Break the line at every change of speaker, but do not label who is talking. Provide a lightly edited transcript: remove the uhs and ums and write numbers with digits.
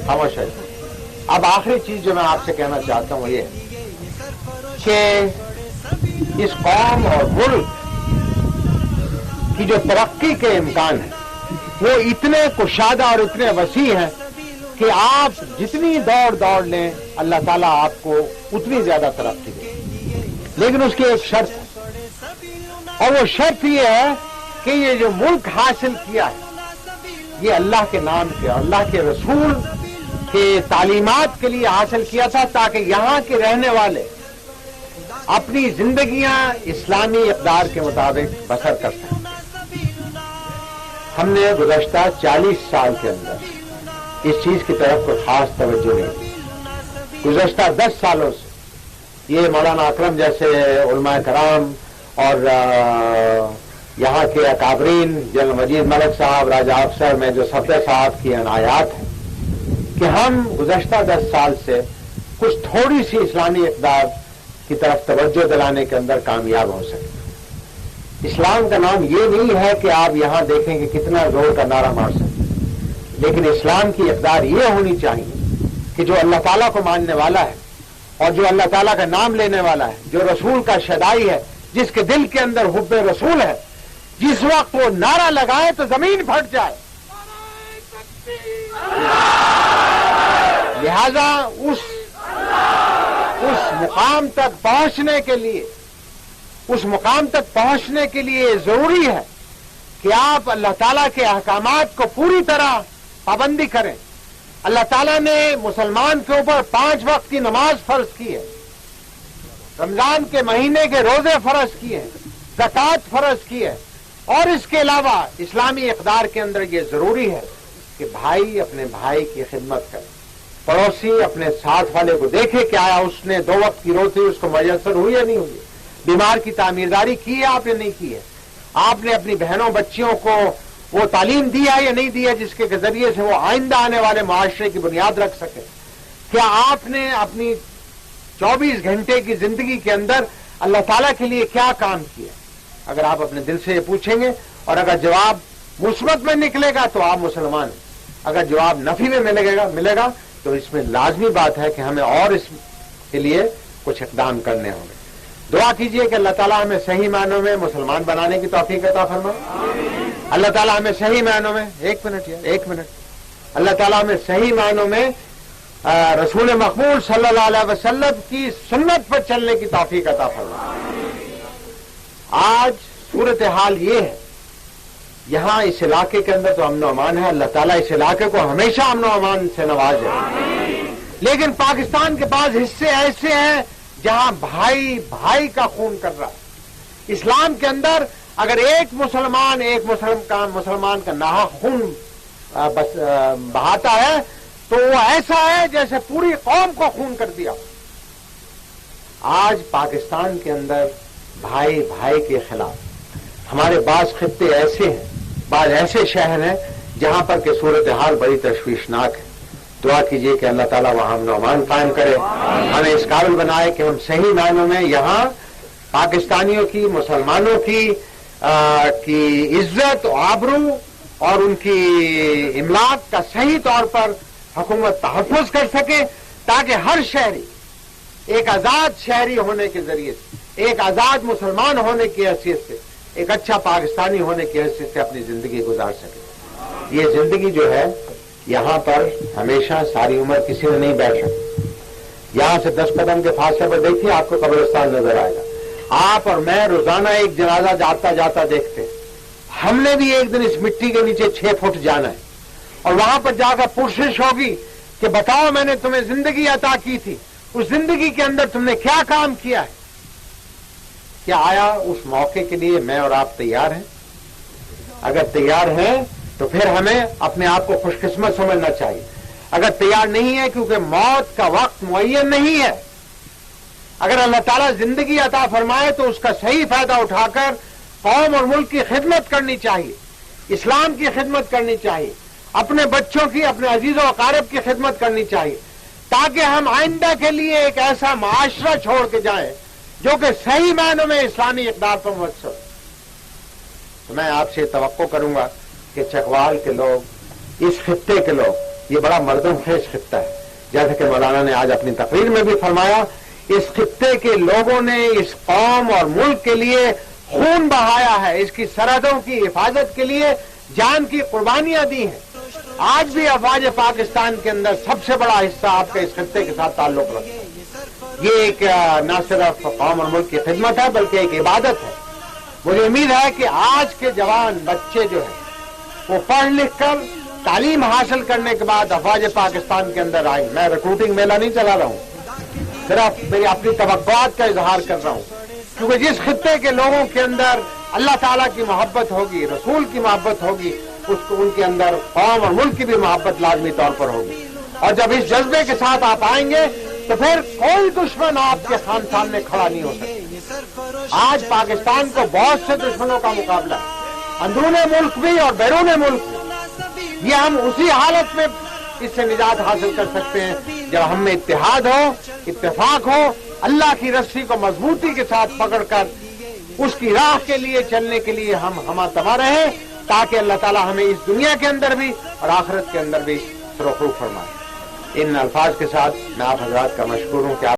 خاموش ہے. اب آخری چیز جو میں آپ سے کہنا چاہتا ہوں یہ کہ اس قوم اور ملک کی جو ترقی کے امکان ہیں وہ اتنے کشادہ اور اتنے وسیع ہیں کہ آپ جتنی دوڑ لیں اللہ تعالیٰ آپ کو اتنی زیادہ ترقی دے. لیکن اس کی ایک شرط ہے اور وہ شرط یہ ہے کہ یہ جو ملک حاصل کیا ہے یہ اللہ کے نام کے اور اللہ کے رسول کے تعلیمات کے لیے حاصل کیا تھا تاکہ یہاں کے رہنے والے اپنی زندگیاں اسلامی اقدار کے مطابق بسر کر سکیں. ہم نے گزشتہ 40 سال کے اندر اس چیز کی طرف کوئی خاص توجہ نہیں دی. گزشتہ 10 سالوں سے یہ مولانا اکرم جیسے علماء کرام اور یہاں کے اکابرین جنرل مجید ملک صاحب، راجہ افسر میں جو صفدر صاحب کی عنایات ہیں کہ ہم گزشتہ 10 سال سے کچھ تھوڑی سی اسلامی اقدار کی طرف توجہ دلانے کے اندر کامیاب ہو سکے. اسلام کا نام یہ نہیں ہے کہ آپ یہاں دیکھیں کہ کتنا زور کا نعرہ مار سکتے، لیکن اسلام کی اقدار یہ ہونی چاہیے کہ جو اللہ تعالیٰ کو ماننے والا ہے اور جو اللہ تعالیٰ کا نام لینے والا ہے، جو رسول کا شدائی ہے، جس کے دل کے اندر حب رسول ہے، جس وقت وہ نعرہ لگائے تو زمین پھٹ جائے. لہذا اس مقام تک پہنچنے کے لیے ضروری ہے کہ آپ اللہ تعالیٰ کے احکامات کو پوری طرح پابندی کریں. اللہ تعالیٰ نے مسلمان کے اوپر 5 وقت کی نماز فرض کی ہے، رمضان کے مہینے کے روزے فرض کیے ہیں، زکوٰۃ فرض کی ہے، اور اس کے علاوہ اسلامی اقدار کے اندر یہ ضروری ہے کہ بھائی اپنے بھائی کی خدمت کرے، پڑوسی اپنے ساتھ والے کو دیکھے کہ آیا اس نے 2 وقت کی روٹی اس کو میسر ہوئی یا نہیں ہوئی، بیمار کی تعمیرداری کی ہے آپ یا نہیں کی ہے، آپ نے اپنی بہنوں بچیوں کو وہ تعلیم دیا ہے یا نہیں دیا جس کے ذریعے سے وہ آئندہ آنے والے معاشرے کی بنیاد رکھ سکے. کیا آپ نے اپنی 24 گھنٹے کی زندگی کے اندر اللہ تعالیٰ کے لیے کیا کام کیا؟ اگر آپ اپنے دل سے یہ پوچھیں گے اور اگر جواب مثبت میں نکلے گا تو آپ مسلمان ہیں، اگر جواب نفی میں ملے گا تو اس میں لازمی بات ہے کہ ہمیں اور اس کے لیے کچھ اقدام کرنے ہوں گے. دعا کیجئے کہ اللہ تعالیٰ ہمیں صحیح معنوں میں مسلمان بنانے کی توفیق عطا فرمائے. اللہ تعالیٰ ہمیں صحیح معنوں میں ایک منٹ اللہ تعالیٰ ہمیں صحیح معنوں میں رسول مقبول صلی اللہ علیہ وسلم کی سنت پر چلنے کی توفیق عطا فرمائے. آج صورتحال یہ ہے یہاں اس علاقے کے اندر تو امن و امان ہے، اللہ تعالیٰ اس علاقے کو ہمیشہ امن و امان سے نوازے، لیکن پاکستان کے بعض حصے ایسے ہیں جہاں بھائی کا خون کر رہا ہے. اسلام کے اندر اگر ایک مسلمان کا ناحق خون بہاتا ہے تو وہ ایسا ہے جیسے پوری قوم کو خون کر دیا. آج پاکستان کے اندر بھائی کے خلاف ہمارے بعض خطے ایسے ہیں، بعض ایسے شہر ہیں جہاں پر کہ صورتحال بڑی تشویشناک ہے. دعا کیجئے کہ اللہ تعالیٰ وہاں امن و امان قائم کرے، ہمیں اس قابل بنائے کہ ہم صحیح معنوں میں یہاں پاکستانیوں کی، مسلمانوں کی عزت و آبرو اور ان کی املاک کا صحیح طور پر حکومت تحفظ کر سکے، تاکہ ہر شہری ایک آزاد شہری ہونے کے ذریعے سے، ایک آزاد مسلمان ہونے کی حیثیت سے، ایک اچھا پاکستانی ہونے کی حیثیت سے اپنی زندگی گزار سکے. یہ زندگی جو ہے یہاں پر ہمیشہ ساری عمر کسی نے نہیں بیٹھ سکتی. یہاں سے 10 قدم کے فاصلے پر دیکھیے آپ کو قبرستان نظر آئے گا. آپ اور میں روزانہ ایک جنازہ جاتا دیکھتے ہیں. ہم نے بھی ایک دن اس مٹی کے نیچے 6 فٹ جانا ہے اور وہاں پر جا کر پرسش ہوگی کہ بتاؤ میں نے تمہیں زندگی عطا کی تھی، اس زندگی کے اندر تم نے کیا کام کیا ہے؟ کیا آیا اس موقع کے لیے میں اور آپ تیار ہیں؟ اگر تیار ہیں تو پھر ہمیں اپنے آپ کو خوش قسمت سمجھنا چاہیے. اگر تیار نہیں ہے کیونکہ موت کا وقت معین نہیں ہے، اگر اللہ تعالیٰ زندگی عطا فرمائے تو اس کا صحیح فائدہ اٹھا کر قوم اور ملک کی خدمت کرنی چاہیے، اسلام کی خدمت کرنی چاہیے، اپنے بچوں کی، اپنے عزیز و اقارب کی خدمت کرنی چاہیے، تاکہ ہم آئندہ کے لیے ایک ایسا معاشرہ چھوڑ کے جائیں جو کہ صحیح معنوں میں اسلامی اقدار پر مبتنی. تو میں آپ سے توقع کروں گا کہ چکوال کے لوگ، اس خطے کے لوگ یہ بڑا مردم خیز خطہ ہے. جیسا کہ مولانا نے آج اپنی تقریر میں بھی فرمایا، اس خطے کے لوگوں نے اس قوم اور ملک کے لیے خون بہایا ہے، اس کی سرحدوں کی حفاظت کے لیے جان کی قربانیاں دی ہیں. آج بھی افواج پاکستان کے اندر سب سے بڑا حصہ آپ کے اس خطے کے ساتھ تعلق رکھتا ہے. یہ ایک نہ صرف قوم اور ملک کی خدمت ہے بلکہ ایک عبادت ہے. مجھے امید ہے کہ آج کے جوان بچے جو ہیں وہ پڑھ لکھ کر تعلیم حاصل کرنے کے بعد افواج پاکستان کے اندر آئیں. میں ریکروٹنگ میلہ نہیں چلا رہا ہوں، صرف میری اپنی توقعات کا اظہار کر رہا ہوں، کیونکہ جس خطے کے لوگوں کے اندر اللہ تعالیٰ کی محبت ہوگی، رسول کی محبت ہوگی، اس کو ان کے اندر قوم اور ملک کی بھی محبت لازمی طور پر ہوگی. اور جب اس جذبے کے ساتھ آپ آئیں گے تو پھر کوئی دشمن آپ کے سامنے کھڑا نہیں ہو سکتا. آج پاکستان کو بہت سے دشمنوں کا مقابلہ ہے، اندرون ملک بھی اور بیرون ملک بھی. یہ ہم اسی حالت میں اس سے نجات حاصل کر سکتے ہیں جب ہم میں اتحاد ہو، اتفاق ہو، اللہ کی رسی کو مضبوطی کے ساتھ پکڑ کر اس کی راہ کے لیے چلنے کے لیے ہم ہمہ تما رہیں، تاکہ اللہ تعالی ہمیں اس دنیا کے اندر بھی اور آخرت کے اندر بھی سرخرو فرمائے. ان الفاظ کے ساتھ میں آپ حضرات کا مشکور ہوں کہ آپ